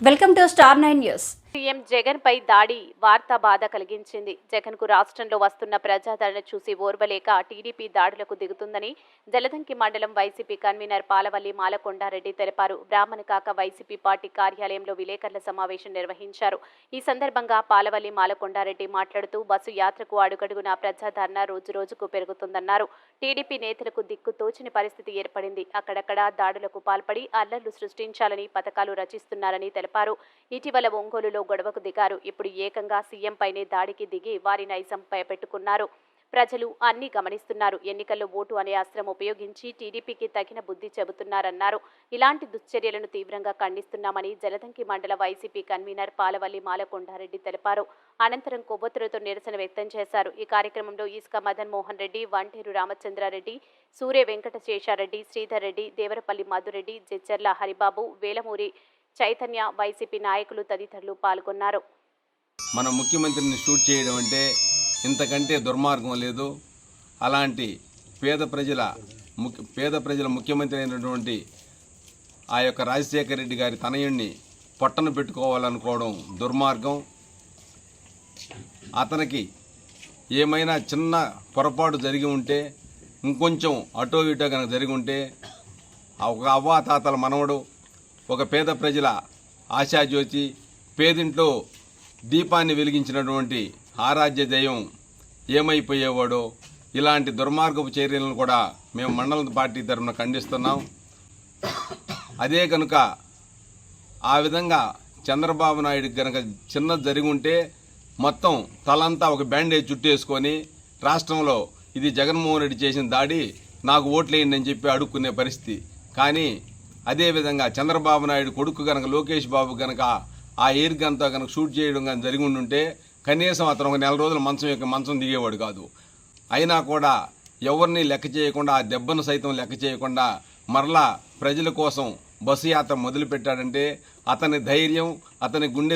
Welcome to star 9 news. CM Jagan పై దాడి వార్తా బాధ కలిగించింది. జగన్ కు రాష్ట్రంలో వస్తున్న ప్రజాదరణ చూసి ఓర్వలేక టీడీపీ దాడులకు దిగుతుందని జలదంకి మండలం వైసీపీ కన్వీనర్ పాలవల్లి మాలకొండారెడ్డి తెలిపారు. బ్రాహ్మణకాక వైసీపీ పార్టీ కార్యాలయంలో విలేకరుల సమావేశం నిర్వహించారు. ఈ సందర్భంగా పాలవల్లి మాలకొండారెడ్డి మాట్లాడుతూ బస్సు యాత్రకు అడుగడుగునా ప్రజాదరణ రోజురోజుకు పెరుగుతుందన్నారు. టీడీపీ నేతలకు దిక్కు తోచని పరిస్థితి ఏర్పడింది. అక్కడక్కడ దాడులకు పాల్పడి అల్లర్లు సృష్టించాలని పథకాలు రచిస్తున్నారని తెలిపారు. ఇటీవల ఒంగోలులో గొడవకు దిగారు. ఇప్పుడు ఏకంగా సీఎం పైనే దాడికి దిగి వారి నైజంపై పెట్టుకున్నారు. ప్రజలు అన్ని గమనిస్తున్నారు. ఎన్నికల్లో ఓటు అనే అస్త్రం ఉపయోగించి టీడీపీకి తగిన బుద్ధి చెబుతున్నారన్నారు. ఇలాంటి దుశ్చర్యలను తీవ్రంగా ఖండిస్తున్నామని జలదంకి మండల వైసీపీ కన్వీనర్ పాలవల్లి మాలకొండారెడ్డి తెలిపారు. అనంతరం కొవ్వొత్తులతో నిరసన వ్యక్తం చేశారు. ఈ కార్యక్రమంలో ఇసుక మదన్ మోహన్ రెడ్డి, వంటేరు రామచంద్రారెడ్డి, సూర్య వెంకట శేషారెడ్డి, శ్రీధర్ రెడ్డి, దేవరపల్లి మధురెడ్డి, జెచ్చర్ల హరిబాబు, వేలమూరి చైతన్య, వైసీపీ నాయకులు తదితరులు పాల్గొన్నారు. మన ముఖ్యమంత్రిని షూట్ చేయడం అంటే ఇంతకంటే దుర్మార్గం లేదు. అలాంటి పేద ప్రజల ముఖ్యమంత్రి అయినటువంటి ఆ యొక్క రాజశేఖర రెడ్డి గారి తనయుణ్ణి పొట్టను పెట్టుకోవాలనుకోవడం దుర్మార్గం. అతనికి ఏమైనా చిన్న పొరపాటు జరిగి ఉంటే, ఇంకొంచెం అటో ఇటో కనుక జరిగి ఉంటే, ఒక అవ్వాతాతల మనవడు, ఒక పేద ప్రజల ఆశాజ్యోతి, పేదింట్లో దీపాన్ని వెలిగించినటువంటి ఆరాధ్య దైవం ఏమైపోయేవాడో. ఇలాంటి దుర్మార్గపు చర్యలను కూడా మేము మండల పార్టీ తరఫున ఖండిస్తున్నాం. అదే కనుక ఆ విధంగా చంద్రబాబు నాయుడికి కనుక చిన్నది జరిగి ఉంటే మొత్తం తలంతా ఒక బ్యాండేజ్ చుట్టేసుకొని రాష్ట్రంలో ఇది జగన్మోహన్ రెడ్డి చేసిన దాడి, నాకు ఓట్లేయండి అని చెప్పి అడుక్కునే పరిస్థితి. కానీ అదేవిధంగా చంద్రబాబు నాయుడు కొడుకు కనుక లోకేష్ బాబు కనుక ఆ ఎయిర్ గన్తో కనుక షూట్ చేయడం కానీ జరిగి ఉంటే కనీసం అతను ఒక నెల రోజులు మంచం దిగేవాడు కాదు. అయినా కూడా ఎవరిని లెక్క చేయకుండా, ఆ దెబ్బను సైతం లెక్క చేయకుండా మరలా ప్రజల కోసం బస్సు యాత్ర మొదలుపెట్టాడంటే అతని ధైర్యం, అతని గుండె